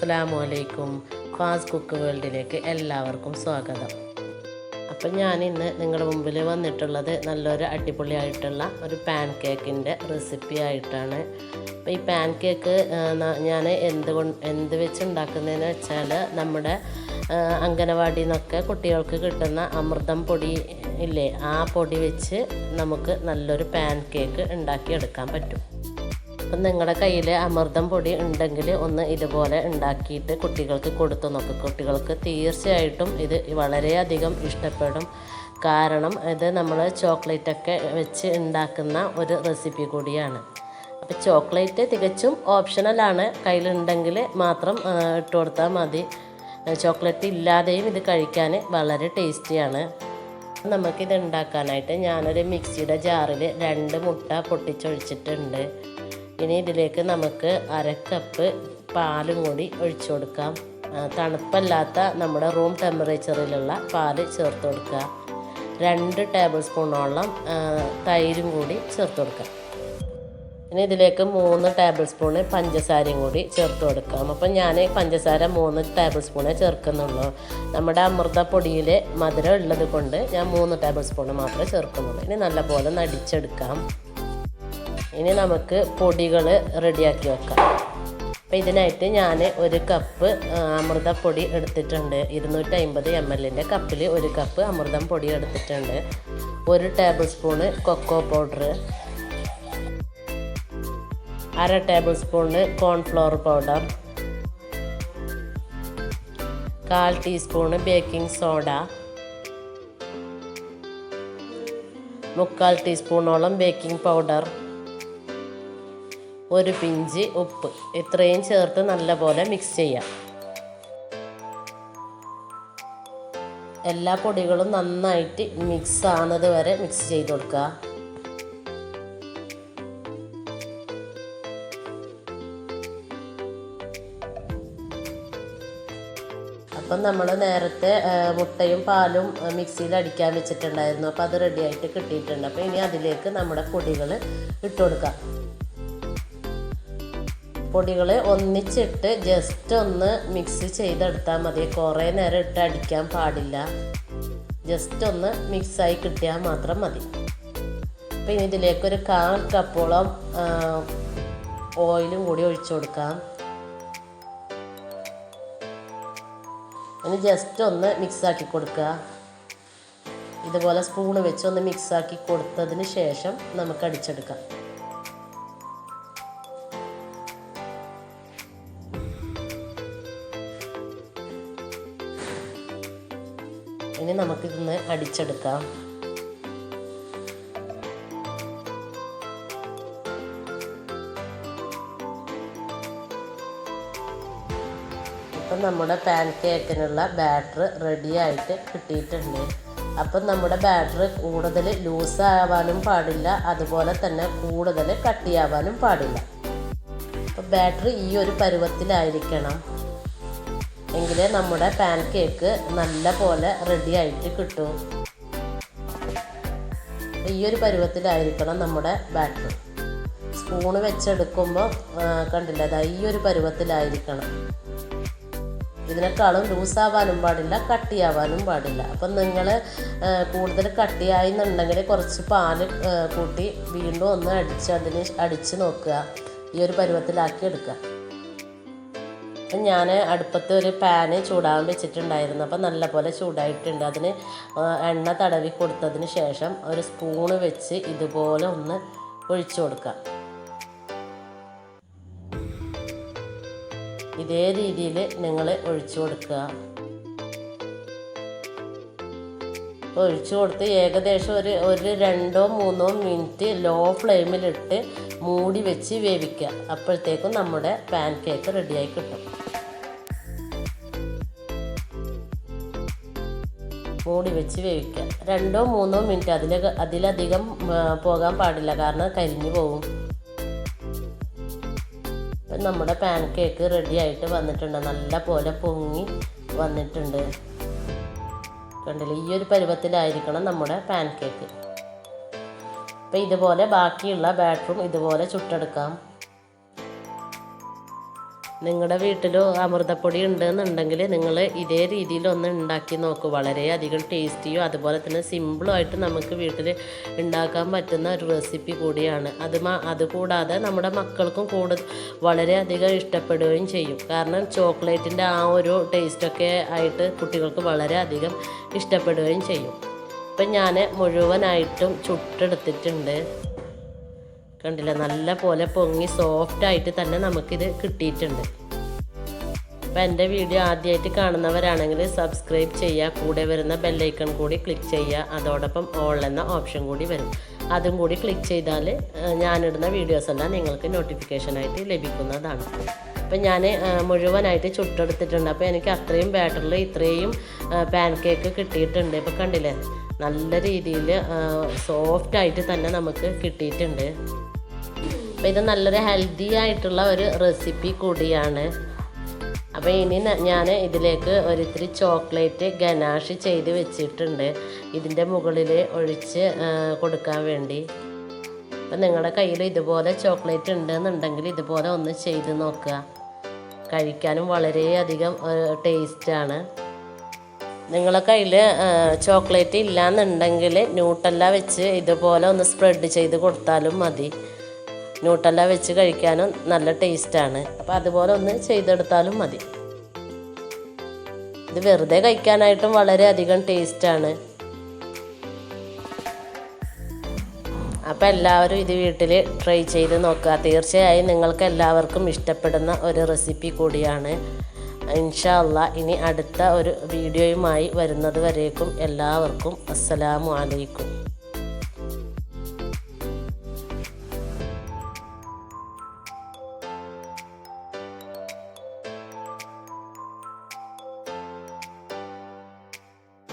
അസ്സലാമു fast cook വേൾഡിലേക്ക് എല്ലാവർക്കും സ്വാഗതം. അപ്പം ഞാനിന്ന് നിങ്ങളുടെ മുമ്പിൽ വന്നിട്ടുള്ളത് നല്ലൊരു അടിപൊളിയായിട്ടുള്ള ഒരു പാൻ കേക്കിൻ്റെ റെസിപ്പി ആയിട്ടാണ്. അപ്പോൾ ഈ പാൻ കേക്ക് ഞാൻ എന്ത് വെച്ച് ഉണ്ടാക്കുന്നതെന്ന് വെച്ചാൽ നമ്മുടെ അംഗനവാടിയിൽ നിന്നൊക്കെ കുട്ടികൾക്ക് കിട്ടുന്ന അമൃതം പൊടി ഇല്ലേ, ആ പൊടി വെച്ച് നമുക്ക് നല്ലൊരു പാൻ കേക്ക് ഉണ്ടാക്കിയെടുക്കാൻ പറ്റും. അപ്പം നിങ്ങളുടെ കയ്യിൽ അമൃതം പൊടി ഉണ്ടെങ്കിൽ ഒന്ന് ഇതുപോലെ ഉണ്ടാക്കിയിട്ട് കുട്ടികൾക്ക് കൊടുത്തു നോക്കുക. കുട്ടികൾക്ക് തീർച്ചയായിട്ടും ഇത് വളരെയധികം ഇഷ്ടപ്പെടും. കാരണം ഇത് നമ്മൾ ചോക്ലേറ്റൊക്കെ വെച്ച് ഉണ്ടാക്കുന്ന ഒരു റെസിപ്പി കൂടിയാണ്. അപ്പോൾ ചോക്ലേറ്റ് തികച്ചും ഓപ്ഷണലാണ്, കയ്യിലുണ്ടെങ്കിൽ മാത്രം ഇട്ട് കൊടുത്താൽ മതി. ചോക്ലേറ്റ് ഇല്ലാതെയും ഇത് കഴിക്കാൻ വളരെ ടേസ്റ്റിയാണ്. നമുക്കിത് ഉണ്ടാക്കാനായിട്ട് ഞാനൊരു മിക്സിയുടെ ജാറിൽ 2 മുട്ട പൊട്ടിച്ചൊഴിച്ചിട്ടുണ്ട്. ഇനി ഇതിലേക്ക് നമുക്ക് 1/2 കപ്പ് പാലും കൂടി ഒഴിച്ചു കൊടുക്കാം. തണുപ്പല്ലാത്ത നമ്മുടെ റൂം ടെമ്പറേച്ചറിലുള്ള പാല് ചേർത്ത് കൊടുക്കുക. 2 ടേബിൾ സ്പൂണോളം തൈരും കൂടി ചേർത്ത് കൊടുക്കാം. ഇനി ഇതിലേക്ക് 3 ടേബിൾ സ്പൂണ് പഞ്ചസാരയും കൂടി ചേർത്ത് കൊടുക്കാം. അപ്പം ഞാൻ പഞ്ചസാര 3 ടേബിൾ സ്പൂണേ ചേർക്കുന്നുള്ളൂ. നമ്മുടെ അമൃതപ്പൊടിയിൽ മധുരം ഉള്ളത് കൊണ്ട് ഞാൻ 3 ടേബിൾ സ്പൂണ് മാത്രമേ ചേർക്കുന്നുള്ളൂ. ഇനി നല്ലപോലെ നടിച്ചെടുക്കാം. ഇനി നമുക്ക് പൊടികൾ റെഡിയാക്കി വെക്കാം. അപ്പോൾ ഇതിനായിട്ട് ഞാൻ 1 കപ്പ് അമൃതപ്പൊടി എടുത്തിട്ടുണ്ട്. 250 ml കപ്പിൽ 1 കപ്പ് അമൃതം പൊടി എടുത്തിട്ടുണ്ട്. 1 tablespoon cocoa powder, 1/2 tablespoon cornflour powder, 1/4 teaspoon baking soda, 3/4 ടീസ്പൂണോളം ബേക്കിംഗ് പൗഡർ, 1 പിഞ്ച് ഉപ്പ്. ഇത്രയും ചേർത്ത് നല്ലപോലെ മിക്സ് ചെയ്യാം. എല്ലാ പൊടികളും നന്നായിട്ട് മിക്സ് ആവുന്നത് വരെ മിക്സ് ചെയ്ത് കൊടുക്കുക. അപ്പം നമ്മൾ നേരത്തെ മുട്ടയും പാലും മിക്സിയിൽ അടിക്കാൻ വെച്ചിട്ടുണ്ടായിരുന്നു. അപ്പോൾ അത് റെഡിയായിട്ട് കിട്ടിയിട്ടുണ്ട്. അപ്പോൾ ഇനി അതിലേക്ക് നമ്മുടെ പൊടികൾ ഇട്ട് കൊടുക്കാം. പൊടികൾ ഒന്നിച്ചിട്ട് ജസ്റ്റ് ഒന്ന് മിക്സ് ചെയ്തെടുത്താൽ മതി. കുറേ നേരം ഇട്ട് അടിക്കാൻ പാടില്ല. ജസ്റ്റ് ഒന്ന് മിക്സായി കിട്ടിയാൽ മാത്രം മതി. അപ്പോൾ ഇനി ഇതിലേക്കൊരു 1/4 കപ്പോളം ഓയിലും കൂടി ഒഴിച്ചു കൊടുക്കാം. ഇനി ജസ്റ്റ് ഒന്ന് മിക്സാക്കി കൊടുക്കുക. ഇതുപോലെ സ്പൂണ് വെച്ച് ഒന്ന് മിക്സാക്കി കൊടുത്തതിന് ശേഷം നമുക്ക് അടിച്ചെടുക്കാം. ഇനി നമുക്കിതൊന്ന് അടിച്ചെടുക്കാം. ഇപ്പം നമ്മുടെ പാൻ കേക്കിനുള്ള ബാറ്റർ റെഡിയായിട്ട് കിട്ടിയിട്ടുണ്ട്. അപ്പം നമ്മുടെ ബാറ്റർ കൂടുതൽ ലൂസ് ആവാനും പാടില്ല, അതുപോലെ തന്നെ കൂടുതൽ കട്ടിയാവാനും പാടില്ല. അപ്പം ബാറ്റർ ഈ ഒരു പരുവത്തിലായിരിക്കണം, എങ്കിലേ നമ്മുടെ പാൻ കേക്ക് നല്ല പോലെ റെഡി ആയിട്ട് കിട്ടും. ഈ ഒരു പരുവത്തിലായിരിക്കണം നമ്മുടെ ബാറ്റർ. സ്പൂണ് വെച്ചെടുക്കുമ്പോൾ കണ്ടില്ല, അതാ ഈ ഒരു പരുവത്തിലായിരിക്കണം. ഇതിനേക്കാളും ലൂസാവാനും പാടില്ല, കട്ടിയാവാനും പാടില്ല. അപ്പം നിങ്ങൾ കൂടുതൽ കട്ടിയായി എന്നുണ്ടെങ്കിൽ കുറച്ച് പാല് കൂട്ടി വീണ്ടും ഒന്ന് അടിച്ച് നോക്കുക. ഈ ഒരു പരുവത്തിലാക്കി എടുക്കുക. അപ്പം ഞാൻ അടുപ്പത്ത് ഒരു പാന് ചൂടാൻ വെച്ചിട്ടുണ്ടായിരുന്നു. അപ്പം നല്ലപോലെ ചൂടായിട്ടുണ്ട്. അതിന് എണ്ണ തടവി കൊടുത്തതിന് ശേഷം ഒരു സ്പൂണ് വെച്ച് ഇതുപോലെ ഒന്ന് ഒഴിച്ചു കൊടുക്കുക. ഇതേ രീതിയിൽ നിങ്ങൾ ഒഴിച്ചു കൊടുക്കുക. ഒഴിച്ചു കൊടുത്ത് ഏകദേശം ഒരു 2-3 മിനിറ്റ് ലോ ഫ്ലെയിമിലിട്ട് മൂടി വെച്ച് വേവിക്കുക. അപ്പോഴത്തേക്കും നമ്മുടെ പാൻ കേക്ക് റെഡിയായി കിട്ടും. മൂടി വെച്ച് വേവിക്കുക. 2-3 മിനിറ്റ്, അതിലധികം പോകാൻ പാടില്ല, കാരണം കരിഞ്ഞു പോകും. അപ്പം നമ്മുടെ പാൻ കേക്ക് റെഡിയായിട്ട് വന്നിട്ടുണ്ട്. നല്ല പോലെ പൊങ്ങി വന്നിട്ടുണ്ട്. കണ്ടില്ലേ, ഈ ഒരു പരുവത്തിലായിരിക്കണം നമ്മുടെ പാൻ കേക്ക്. അപ്പോൾ ഇതുപോലെ ബാക്കിയുള്ള ബാറ്ററും ഇതുപോലെ ചുട്ടെടുക്കാം. നിങ്ങളുടെ വീട്ടിൽ അമൃതപ്പൊടി ഉണ്ടെന്നുണ്ടെങ്കിൽ നിങ്ങൾ ഇതേ രീതിയിൽ ഒന്ന് ഉണ്ടാക്കി നോക്കൂ. വളരെയധികം ടേസ്റ്റിയും അതുപോലെ തന്നെ സിമ്പിളുമായിട്ട് നമുക്ക് വീട്ടിൽ ഉണ്ടാക്കാൻ പറ്റുന്ന ഒരു റെസിപ്പി കൂടിയാണ്. അതുകൂടാതെ നമ്മുടെ മക്കൾക്കും വളരെയധികം ഇഷ്ടപ്പെടുകയും ചെയ്യും. കാരണം ചോക്ലേറ്റിൻ്റെ ആ ഒരു ടേസ്റ്റൊക്കെ ആയിട്ട് കുട്ടികൾക്ക് വളരെയധികം ഇഷ്ടപ്പെടുകയും ചെയ്യും. ഇപ്പം ഞാൻ മുഴുവനായിട്ടും ചുട്ടെടുത്തിട്ടുണ്ട്. കണ്ടില്ല, നല്ല പോലെ പൊങ്ങി സോഫ്റ്റായിട്ട് തന്നെ നമുക്കിത് കിട്ടിയിട്ടുണ്ട്. അപ്പോൾ എൻ്റെ വീഡിയോ ആദ്യമായിട്ട് കാണുന്നവരാണെങ്കിൽ സബ്സ്ക്രൈബ് ചെയ്യുക, കൂടെ വരുന്ന ബെല്ലൈക്കൺ കൂടി ക്ലിക്ക് ചെയ്യുക. അതോടൊപ്പം ഓൾ എന്ന ഓപ്ഷൻ കൂടി വരും, അതും കൂടി ക്ലിക്ക് ചെയ്താൽ ഞാനിടുന്ന വീഡിയോസെല്ലാം നിങ്ങൾക്ക് നോട്ടിഫിക്കേഷനായിട്ട് ലഭിക്കുന്നതാണ്. അപ്പം ഞാൻ മുഴുവനായിട്ട് ചുട്ടെടുത്തിട്ടുണ്ട്. അപ്പോൾ എനിക്ക് അത്രയും ബാറ്ററിൽ ഇത്രയും പാൻ കേക്ക് കിട്ടിയിട്ടുണ്ട്. ഇപ്പോൾ കണ്ടില്ലേ, നല്ല രീതിയിൽ സോഫ്റ്റായിട്ട് തന്നെ നമുക്ക് കിട്ടിയിട്ടുണ്ട്. അപ്പോൾ ഇത് നല്ലൊരു ഹെൽത്തി ആയിട്ടുള്ള ഒരു റെസിപ്പി കൂടിയാണ്. അപ്പോൾ ഇനി ഞാൻ ഇതിലേക്ക് ഒരിത്തിരി ചോക്ലേറ്റ് ഗനാഷ് ചെയ്ത് വെച്ചിട്ടുണ്ട്, ഇതിൻ്റെ മുകളിൽ ഒഴിച്ച് കൊടുക്കാൻ വേണ്ടി. അപ്പം നിങ്ങളുടെ കയ്യിൽ ഇതുപോലെ ചോക്ലേറ്റ് ഉണ്ടെന്നുണ്ടെങ്കിൽ ഇതുപോലെ ഒന്ന് ചെയ്ത് നോക്കുക. കഴിക്കാനും വളരെയധികം ടേസ്റ്റാണ്. നിങ്ങളുടെ കയ്യിൽ ചോക്ലേറ്റ് ഇല്ലയെന്നുണ്ടെങ്കിൽ ന്യൂട്ടല്ല വെച്ച് ഇതുപോലെ ഒന്ന് സ്പ്രെഡ് ചെയ്ത് കൊടുത്താലും മതി. ന്യൂട്ടല്ല വെച്ച് കഴിക്കാനും നല്ല ടേസ്റ്റാണ്. അപ്പോൾ അതുപോലെ ഒന്ന് ചെയ്തെടുത്താലും മതി. ഇത് വെറുതെ കഴിക്കാനായിട്ടും വളരെയധികം ടേസ്റ്റാണ്. അപ്പോൾ എല്ലാവരും ഇത് വീട്ടിൽ ട്രൈ ചെയ്ത് നോക്കുക. തീർച്ചയായും നിങ്ങൾക്ക് എല്ലാവർക്കും ഇഷ്ടപ്പെടുന്ന ഒരു റെസിപ്പി കൂടിയാണ്. ഇൻഷാ അല്ലാഹ് ഇനി അടുത്ത ഒരു വീഡിയോയുമായി വരുന്നത് വരേക്കും എല്ലാവർക്കും അസ്സലാമു അലൈക്കും.